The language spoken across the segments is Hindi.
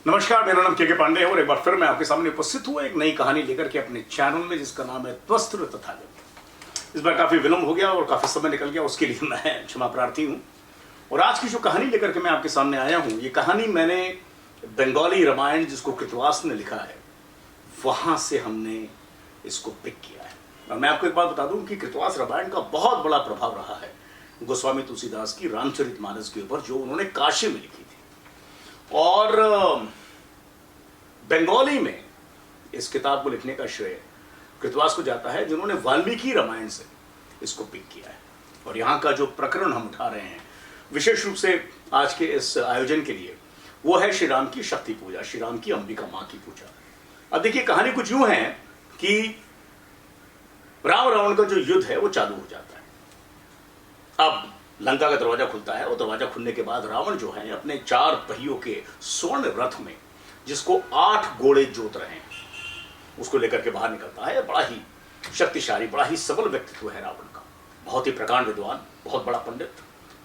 नमस्कार, मेरा नाम के पांडे है और एक बार फिर मैं आपके सामने उपस्थित हुआ एक नई कहानी लेकर के अपने चैनल में, जिसका नाम है त्वस्त्र तथागत। इस बार काफी विलंब हो गया और काफी समय निकल गया, उसके लिए मैं क्षमा प्रार्थी हूं। और आज की जो कहानी लेकर के मैं आपके सामने आया हूं, ये कहानी मैंने बंगाली रामायण जिसको कृतवास ने लिखा है, वहां से हमने इसको पिक किया है। और मैं आपको एक बात बता दूं कि कृतवास रामायण का बहुत बड़ा प्रभाव रहा है गोस्वामी तुलसीदास की रामचरितमानस के ऊपर, जो उन्होंने काशी में लिखी थी। और बंगाली में इस किताब को लिखने का श्रेय कृतवास को जाता है, जिन्होंने वाल्मीकि रामायण से इसको पिक किया है। और यहाँ का जो प्रकरण हम उठा रहे हैं विशेष रूप से आज के इस आयोजन के लिए, वो है श्री राम की शक्ति पूजा, श्री राम की अंबिका मां की पूजा। अब देखिए, कहानी कुछ यूं है कि राम रावण का जो युद्ध है वो चालू हो जाता है। अब लंका का दरवाजा खुलता है और दरवाजा खुलने के बाद रावण जो है अपने 4 पहियों के स्वर्ण रथ में, जिसको 8 घोड़े जोत रहे हैं, उसको लेकर के बाहर निकलता है। बड़ा ही शक्तिशाली, बड़ा ही सबल व्यक्तित्व है रावण का, बहुत ही प्रकांड विद्वान, बहुत बड़ा पंडित,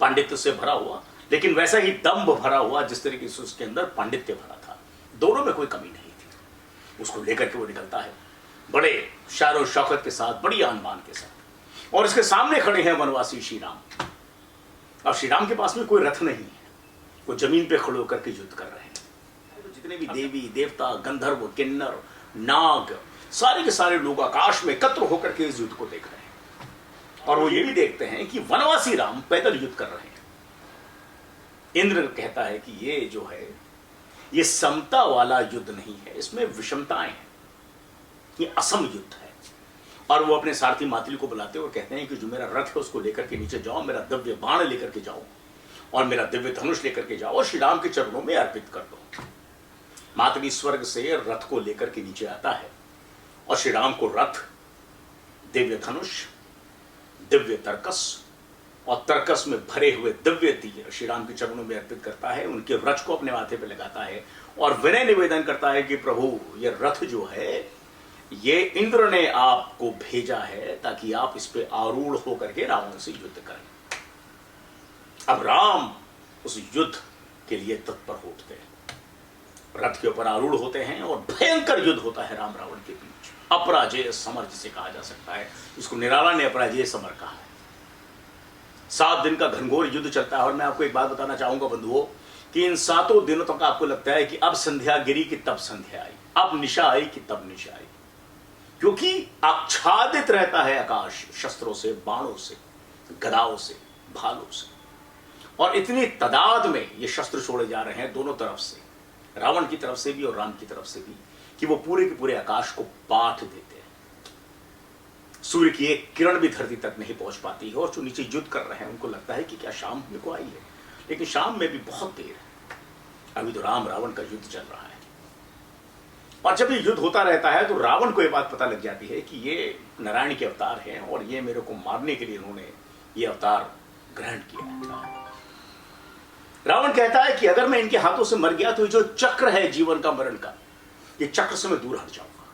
पांडित्य से भरा हुआ, लेकिन वैसा ही दम्भ भरा हुआ जिस तरीके से उसके अंदर पांडित्य भरा था। दोनों में कोई कमी नहीं थी। उसको लेकर के वो निकलता है बड़े शान शौकत के साथ, बड़ी आन बान के साथ। और इसके सामने खड़े हैं वनवासी श्री राम। अब श्री राम के पास में कोई रथ नहीं है, वो जमीन पे खड़े होकर के युद्ध कर रहे हैं। तो जितने भी देवी देवता, गंधर्व, किन्नर, नाग, सारे के सारे लोग आकाश में एकत्र होकर के इस युद्ध को देख रहे हैं। और वो ये भी देखते हैं कि वनवासी राम पैदल युद्ध कर रहे हैं। इंद्र कहता है कि ये जो है, ये समता वाला युद्ध नहीं है, इसमें विषमताएं हैं, ये असम युद्ध है। और वो अपने सारथी मातली को बुलाते हैं और कहते हैं कि जो मेरा रथ है उसको लेकर के नीचे जाओ, मेरा दिव्य बाण लेकर के जाओ और मेरा दिव्य धनुष लेकर के जाओ और श्री राम के चरणों में अर्पित कर दो। मातली स्वर्ग से रथ को लेकर के नीचे आता है और श्री राम को रथ, दिव्य धनुष, दिव्य तर्कस और तर्कस में भरे हुए दिव्य तीर श्री राम के चरणों में अर्पित करता है। उनके रथ को अपने माथे पर लगाता है और विनय निवेदन करता है कि प्रभु, ये रथ जो है, ये इंद्र ने आपको भेजा है ताकि आप इस पे आरूढ़ होकर के रावण से युद्ध करें। अब राम उस युद्ध के लिए तत्पर होते हैं, रथ के ऊपर आरूढ़ होते हैं और भयंकर युद्ध होता है राम रावण के बीच। अपराजेय समर जिसे कहा जा सकता है, इसको निराला ने अपराजेय समर कहा है। 7 दिन का घनघोर युद्ध चलता है। और मैं आपको एक बात बताना चाहूंगा बंधुओं, कि इन 7 दिनों तक आपको लगता है कि अब संध्या गिरी कि तब संध्या आई, अब निशा आई कि तब निशा आई, क्योंकि आच्छादित रहता है आकाश शस्त्रों से, बाणों से, गदाओं से, भालों से। और इतनी तादाद में ये शस्त्र छोड़े जा रहे हैं दोनों तरफ से, रावण की तरफ से भी और राम की तरफ से भी, कि वो पूरे के पूरे आकाश को पाट देते हैं। सूर्य की एक किरण भी धरती तक नहीं पहुंच पाती है। और जो नीचे युद्ध कर रहे हैं उनको लगता है कि क्या शाम होने को आई है, लेकिन शाम में भी बहुत देर है, अभी तो राम रावण का युद्ध चल रहा है। और जब ये युद्ध होता रहता है तो रावण को ये बात पता लग जाती है कि ये नारायण के अवतार हैं और ये मेरे को मारने के लिए इन्होंने ये अवतार ग्रहण किया है। रावण कहता है कि अगर मैं इनके हाथों से मर गया तो ये जो चक्र है जीवन का, मरण का, ये चक्र से मैं दूर हट जाऊंगा।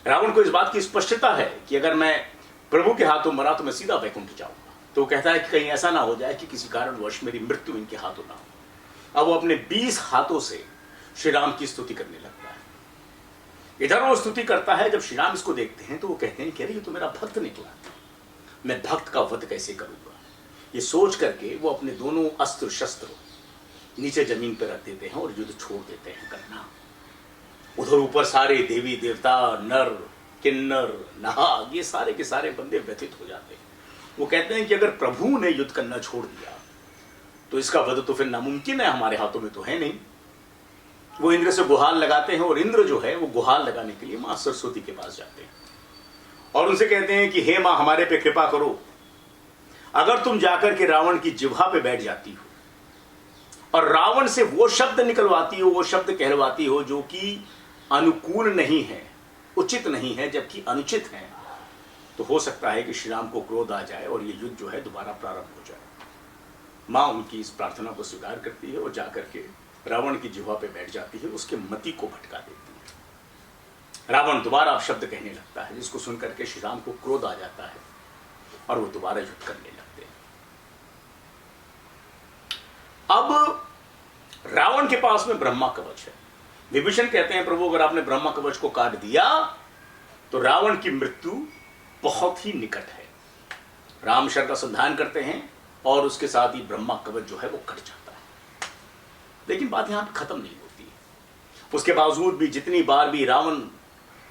रावण को इस बात की स्पष्टता है कि अगर मैं प्रभु के हाथों मरा तो मैं सीधा वैकुंठ जाऊंगा। तो वो कहता है कि कहीं ऐसा ना हो जाए कि किसी कारणवश मेरी मृत्यु इनके हाथों ना हो। अब वो अपने 20 हाथों से श्री राम की स्तुति करने लगता है। इधर वो स्तुति करता है, जब श्री राम इसको देखते हैं तो वो कहते हैं कि अरे ये तो मेरा भक्त निकला, मैं भक्त का वध कैसे करूंगा। ये सोच करके वो अपने दोनों अस्त्र शस्त्र नीचे जमीन पर रख देते हैं और युद्ध छोड़ देते हैं करना। उधर ऊपर सारे देवी देवता, नर किन्नर, नाग, ये सारे के सारे बंदे व्यथित हो जाते हैं। वो कहते हैं कि अगर प्रभु ने युद्ध करना छोड़ दिया तो इसका वध तो फिर नामुमकिन है, हमारे हाथों में तो है नहीं। वो इंद्र से गुहार लगाते हैं और इंद्र जो है वो गुहार लगाने के लिए मां सरस्वती के पास जाते हैं और उनसे कहते हैं कि हे मां, हमारे पे कृपा करो। अगर तुम जाकर के रावण की जिह्वा पे बैठ जाती हो और रावण से वो शब्द निकलवाती हो, वो शब्द कहलवाती हो जो कि अनुकूल नहीं है, उचित नहीं है, जबकि अनुचित है, तो हो सकता है कि श्री राम को क्रोध आ जाए और ये युद्ध जो है दोबारा प्रारंभ हो जाए। मां उनकी इस प्रार्थना को स्वीकार करती है और जाकर के रावण की जिह्वा पे बैठ जाती है, उसके मति को भटका देती है। रावण दोबारा अब शब्द कहने लगता है, जिसको सुनकर के श्री राम को क्रोध आ जाता है और वो दोबारा युद्ध करने लगते हैं। अब रावण रावण के पास में ब्रह्मा कवच है। विभीषण कहते हैं प्रभु अगर आपने ब्रह्मा कवच को काट दिया तो रावण की मृत्यु बहुत ही निकट है। राम शर का संधान करते हैं और उसके साथ ही ब्रह्मा कवच जो है वो कट जाता है। लेकिन बात यहां पर खत्म नहीं होती। उसके बावजूद भी जितनी बार भी रावण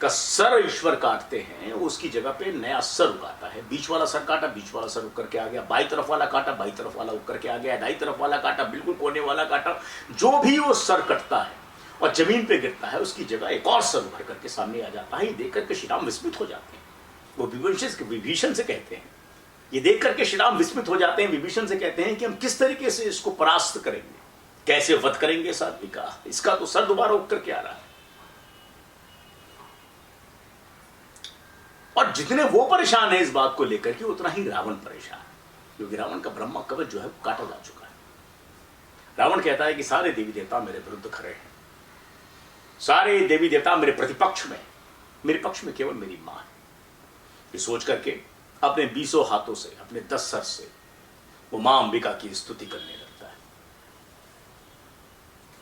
का सर ईश्वर काटते हैं उसकी जगह पे नया सर उगाता है। बीच वाला सर काटा, बीच वाला सर उकर के आ गया, बाई तरफ वाला काटा, बाई तरफ वाला उकर के आ गया, दाई तरफ वाला काटा, बिल्कुल कोने वाला काटा। जो भी वो सर कटता है और जमीन पे गिरता है उसकी जगह एक और सर उभर करके सामने आ जाता है। ये देख करके श्री राम विस्मित हो जाते हैं। वो विभीषण से कहते हैं, ये देख करके श्री राम विस्मित हो जाते हैं, विभीषण से कहते हैं कि हम किस तरीके से इसको परास्त करेंगे, कैसे वध करेंगे साध्वी का, इसका तो सर दोबारा उठ करके आ रहा है। और जितने वो परेशान है इस बात को लेकर के उतना ही रावण परेशान है, क्योंकि रावण का ब्रह्मा कवच जो है वो काटा जा चुका है। रावण कहता है कि सारे देवी देवता मेरे विरुद्ध खड़े हैं, सारे देवी देवता मेरे प्रतिपक्ष में, मेरे पक्ष में केवल मेरी मां है। ये सोच करके अपने 20 हाथों से, अपने 10 सर से वो मां अंबिका की स्तुति करने लगता है।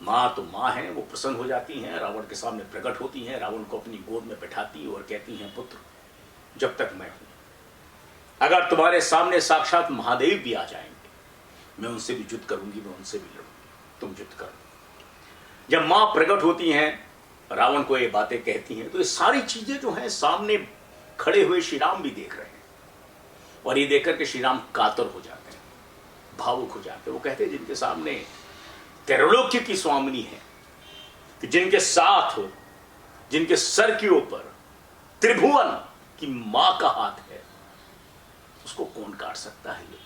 मां तो मां है, वो प्रसन्न हो जाती हैं, रावण के सामने प्रकट होती हैं, रावण को अपनी गोद में बैठाती और कहती हैं, पुत्र जब तक मैं हूं, अगर तुम्हारे सामने साक्षात महादेव भी आ जाएंगे मैं उनसे भी युद्ध करूंगी, मैं उनसे भी लड़ूंगी, तुम युद्ध करो। जब मां प्रकट होती हैं, रावण को ये बातें कहती हैं, तो ये सारी चीजें जो हैं सामने खड़े हुए श्री राम भी देख रहे हैं। और ये देख करके श्री राम कातर हो जाते हैं, भावुक हो जाते हैं। वो कहते हैं जिनके सामने त्रैलोक्य की स्वामिनी है, कि जिनके साथ, जिनके सर के ऊपर त्रिभुवन की मां का हाथ है, उसको कौन काट सकता है युद्ध।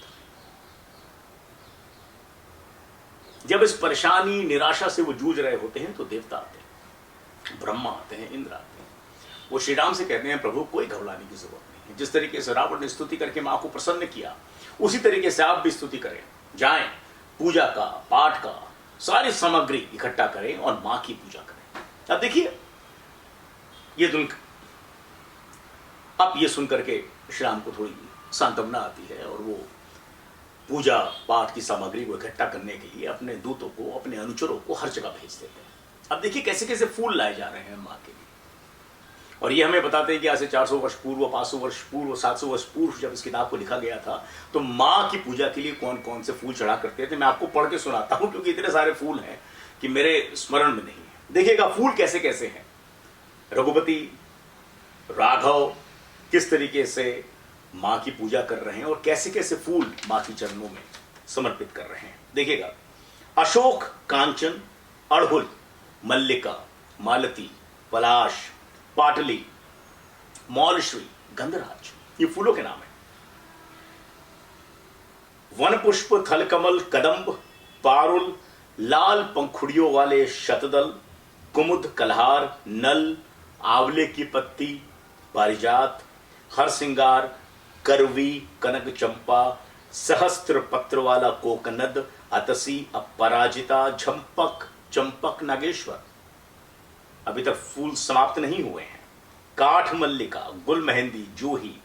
जब इस परेशानी निराशा से वो जूझ रहे होते हैं तो देवता आते हैं, ब्रह्मा आते हैं, इंद्र आते हैं। वो श्री राम से कहते हैं प्रभु कोई घबराने की जरूरत नहीं है, जिस तरीके से रावण ने स्तुति करके मां को प्रसन्न किया उसी तरीके से आप भी स्तुति करें, जाएं, पूजा का, पाठ का सारी सामग्री इकट्ठा करें और मां की पूजा करें। अब देखिए ये अब ये सुनकर के श्री राम को थोड़ी सांत्वना आती है और वो पूजा पाठ की सामग्री को इकट्ठा करने के लिए अपने दूतों को, अपने अनुचरों को हर जगह भेज देते हैं। अब देखिए कैसे कैसे फूल लाए जा रहे हैं मां के लिए। और ये हमें बताते हैं कि आज से 400 वर्ष पूर्व, 500 वर्ष पूर्व, 700 वर्ष पूर्व जब इस किताब को लिखा गया था तो मां की पूजा के लिए कौन कौन से फूल चढ़ा करते थे। मैं आपको पढ़ के सुनाता हूं क्योंकि इतने सारे फूल हैं कि मेरे स्मरण में नहीं है। देखिएगा फूल कैसे कैसे हैं। रघुपति, राघव किस तरीके से मां की पूजा कर रहे हैं और कैसे कैसे फूल मां के चरणों में समर्पित कर रहे हैं। देखिएगा अशोक, कांचन, अड़हुल, मल्लिका, मालती, पलाश, पाटली, मौलश्री, गंधराज, ये फूलों के नाम है। वन पुष्प, थलकमल, कदंब, पारुल, लाल पंखुड़ियों वाले शतदल, कुमुद, कलहार, नल, आंवले की पत्ती, पारिजात, हरसिंगार, करवी, कनक चंपा, सहस्त्र पत्र वाला कोकनद, अतसी, अपराजिता, झंपक, चंपक, नागेश्वर। अभी तक फूल समाप्त नहीं हुए हैं। काठ मल्लिका, गुल मेहंदी, जूही,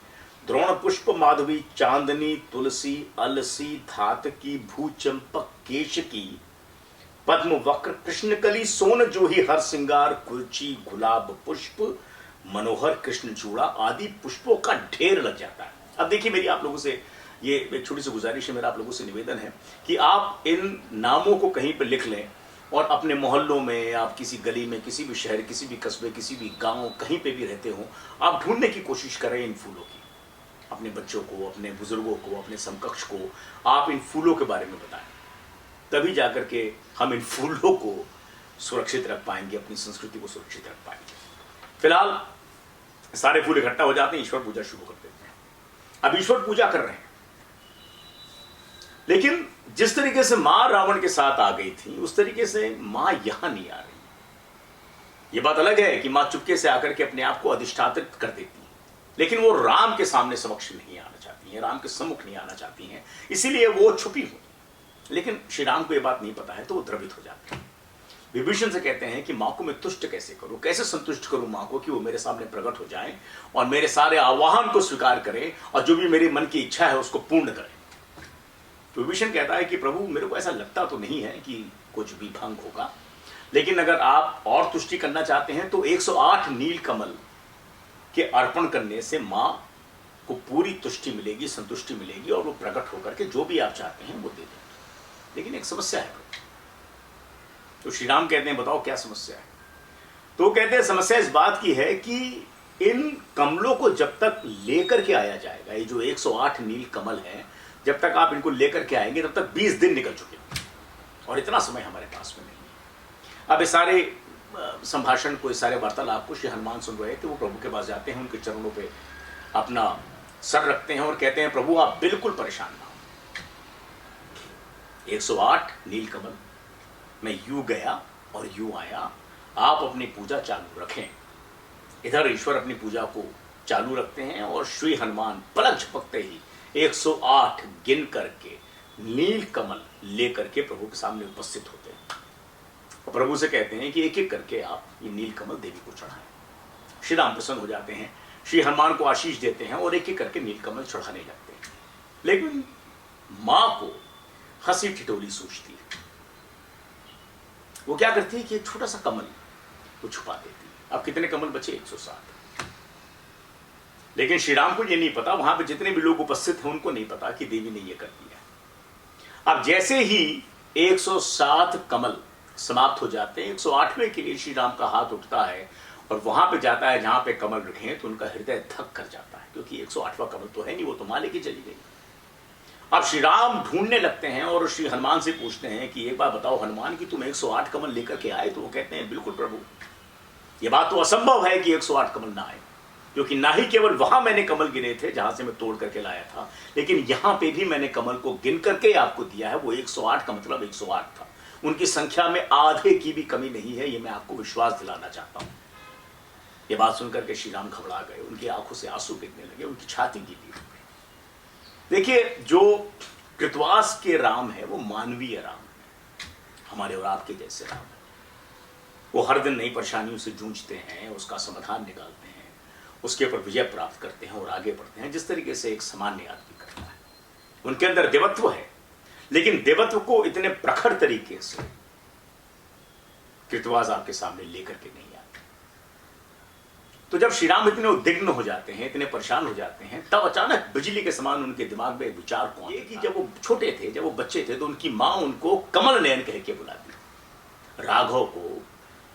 द्रोण पुष्प, माधवी, चांदनी, तुलसी, अलसी, धातकी, भू चंपक, केशकी, पद्म, वक्र, कृष्णकली, सोन जूही, हर सिंगार, कुर्ची, गुलाब पुष्प, मनोहर, कृष्ण चूड़ा आदि पुष्पों का ढेर लग जाता है। अब देखिए मेरी आप लोगों से ये एक छोटी सी गुजारिश है, मेरा आप लोगों से निवेदन है कि आप इन नामों को कहीं पर लिख लें और अपने मोहल्लों में, आप किसी गली में, किसी भी शहर, किसी भी कस्बे, किसी भी गांव, कहीं पे भी रहते हो, आप ढूंढने की कोशिश करें इन फूलों की। अपने बच्चों को, अपने बुजुर्गों को, अपने समकक्ष को आप इन फूलों के बारे में बताएं, तभी जाकर के हम इन फूलों को सुरक्षित रख पाएंगे, अपनी संस्कृति को सुरक्षित रख पाएंगे। फिलहाल सारे फूल इकट्ठा हो जाते हैं, ईश्वर पूजा शुरू कर देते हैं। अब ईश्वर पूजा कर रहे हैं, लेकिन जिस तरीके से मां रावण के साथ आ गई थी उस तरीके से मां यहां नहीं आ रही। ये बात अलग है कि मां चुपके से आकर के अपने आप को अधिष्ठापित कर देती है, लेकिन वो राम के सामने समक्ष नहीं आना चाहती हैं, राम के सम्मुख नहीं आना चाहती हैं, इसीलिए वो छुपी हुई। लेकिन श्री राम को यह बात नहीं पता है तो वो द्रवित हो जाते हैं। विभीषण से कहते हैं कि मां को मैं तुष्ट कैसे करूं, कैसे संतुष्ट करूं मां को कि वो मेरे सामने प्रकट हो जाए और मेरे सारे आह्वान को स्वीकार करे और जो भी मेरे मन की इच्छा है उसको पूर्ण करे। तो विभीषण कहता है कि प्रभु मेरे को ऐसा लगता तो नहीं है कि कुछ भी भंग होगा, लेकिन अगर आप और तुष्टि करना चाहते हैं तो 108 नील कमल के अर्पण करने से मां को पूरी तुष्टि मिलेगी, संतुष्टि मिलेगी, और वो प्रकट होकर के जो भी आप चाहते हैं वो दे देंगे। लेकिन एक समस्या है प्रभु। तो श्री राम कहते हैं बताओ क्या समस्या है। तो कहते हैं समस्या इस बात की है कि इन कमलों को जब तक लेकर के आया जाएगा, ये जो 108 नील कमल है, जब तक आप इनको लेकर के आएंगे तब तक 20 दिन निकल चुके हैं, और इतना समय हमारे पास में नहीं है। अब इस सारे संभाषण को, इस सारे वार्तालाप को श्री हनुमान सुन रहे थे। वो प्रभु के पास जाते हैं, उनके चरणों पे अपना सर रखते हैं और कहते हैं प्रभु आप बिल्कुल परेशान ना हो। 108 नील कमल, मैं यूं गया और यूं आया, आप अपनी पूजा चालू रखें। इधर ईश्वर अपनी पूजा को चालू रखते हैं और श्री हनुमान पलक झपकते ही 108 गिन करके नील कमल लेकर के प्रभु के सामने उपस्थित होते हैं। और प्रभु से कहते हैं कि एक एक करके आप ये नील कमल देवी को चढ़ाएं। श्री राम प्रसन्न हो जाते हैं, श्री हनुमान को आशीष देते हैं और एक एक करके नील कमल चढ़ाने लगते हैं। लेकिन मां को हंसी ठिठोली सूझती है। वो क्या करती है कि एक छोटा सा कमल वो छुपा देती है। अब कितने कमल बचे? 107। लेकिन श्री राम को ये नहीं पता, वहां पे जितने भी लोग उपस्थित हैं उनको नहीं पता कि देवी ने ये कर दिया। अब जैसे ही 107 कमल समाप्त हो जाते हैं, 108वें के लिए श्री राम का हाथ उठता है और वहां पे जाता है जहां पे कमल रखे हैं, तो उनका हृदय धक कर जाता है, क्योंकि 108वां कमल तो है नहीं, वो तो मां लेके चली गई। अब श्री राम ढूंढने लगते हैं और श्री हनुमान से पूछते हैं कि एक बार बताओ हनुमान कि तुम 108 कमल लेकर के आए? तो वो कहते हैं बिल्कुल प्रभु, ये बात तो असंभव है कि 108 कमल ना आए, क्योंकि ना ही केवल वहां मैंने कमल गिने थे जहां से मैं तोड़ करके लाया था, लेकिन यहां पे भी मैंने कमल को गिन करके आपको दिया है। वो 108 का मतलब 108 था। उनकी संख्या में आधे की भी कमी नहीं है, ये मैं आपको विश्वास दिलाना चाहता हूं। ये बात सुनकर के श्री राम घबरा गए, उनकी आंखों से आंसू गिरने लगे, उनकी छाती गीली हो गई। देखिए, जो कृतवास के राम है वो मानवीय राम है, हमारे और आपके जैसे राम है। वो हर दिन नई परेशानियों से जूझते हैं, उसका समाधान निकालते हैं, उसके ऊपर विजय प्राप्त करते हैं और आगे बढ़ते हैं, जिस तरीके से एक सामान्य आदमी करता है। उनके अंदर देवत्व है, लेकिन देवत्व को इतने प्रखर तरीके से कृतवास आपके सामने लेकर के नहीं आते। तो जब श्री राम इतने उद्विग्न हो जाते हैं, इतने परेशान हो जाते हैं, तब अचानक बिजली के समान उनके दिमाग में विचार कौन कि जब वो छोटे थे, जब वो बच्चे थे, तो उनकी मां उनको कमल नयन कह के बुलाती। राघव को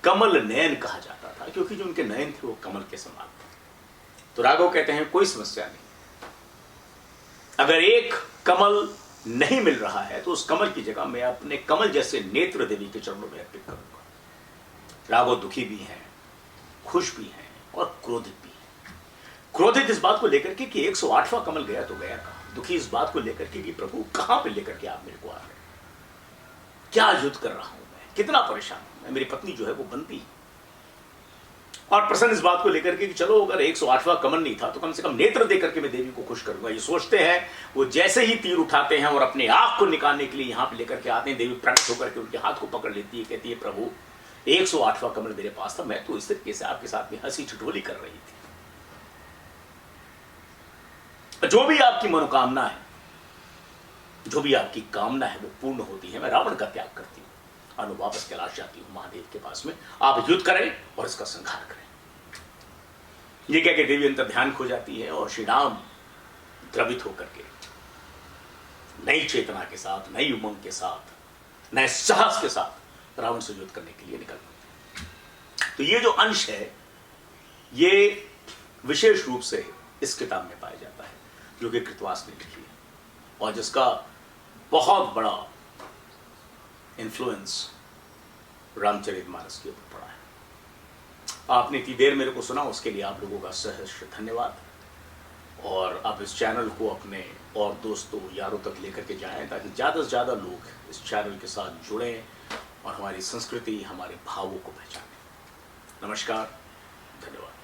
कमल नयन कहा जाता था, क्योंकि जो उनके नयन थे वो कमल के समान थे। तो राघव कहते हैं कोई समस्या नहीं, अगर एक कमल नहीं मिल रहा है तो उस कमल की जगह मैं अपने कमल जैसे नेत्र देवी के चरणों में अर्पित करूंगा। राघव दुखी भी हैं, खुश भी हैं और क्रोधित भी हैं। क्रोधित इस बात को लेकर के कि 108वां कमल गया तो गया कहां, दुखी इस बात को लेकर के कि प्रभु कहां पे लेकर के आप मेरे को आ रहे, क्या युद्ध कर रहा हूं मैं, कितना परेशान हूं मैं, मेरी पत्नी जो है वो बंदी। और प्रसन्न इस बात को लेकर के कि चलो अगर 108वां कमल नहीं था तो कम से कम नेत्र देकर के मैं देवी को खुश करूंगा, ये सोचते हैं। वो जैसे ही तीर उठाते हैं और अपने आंख को निकालने के लिए यहां पे लेकर के आते हैं, देवी प्रकट होकर के उनके हाथ को पकड़ लेती है, कहती है प्रभु 108वां कमल मेरे पास था, मैं तो इस तरीके से आपके साथ में हंसी ठिठोली कर रही थी। जो भी आपकी मनोकामना है, जो भी आपकी कामना है वो पूर्ण होती है। मैं रावण का त्याग करती हूं और मैं वापस कैलाश जाती हूं महादेव के पास में, आप युद्ध करें और इसका संहार करें। ये कह के देवी अंतर ध्यान खो जाती है और श्री राम द्रवित होकर के नई चेतना के साथ, नई उमंग के साथ, नए साहस के साथ रावण से युद्ध करने के लिए निकल पड़ते हैं। तो ये जो अंश है ये विशेष रूप से इस किताब में पाया जाता है जो कि कृतवास ने लिखी है और जिसका बहुत बड़ा इन्फ्लुएंस रामचरितमानस के ऊपर पड़ा है। आपने इतनी देर मेरे को सुना, उसके लिए आप लोगों का सहर्ष धन्यवाद। और आप इस चैनल को अपने और दोस्तों यारों तक लेकर के जाएं ताकि ज़्यादा से ज़्यादा लोग इस चैनल के साथ जुड़ें और हमारी संस्कृति, हमारे भावों को पहचानें। नमस्कार, धन्यवाद।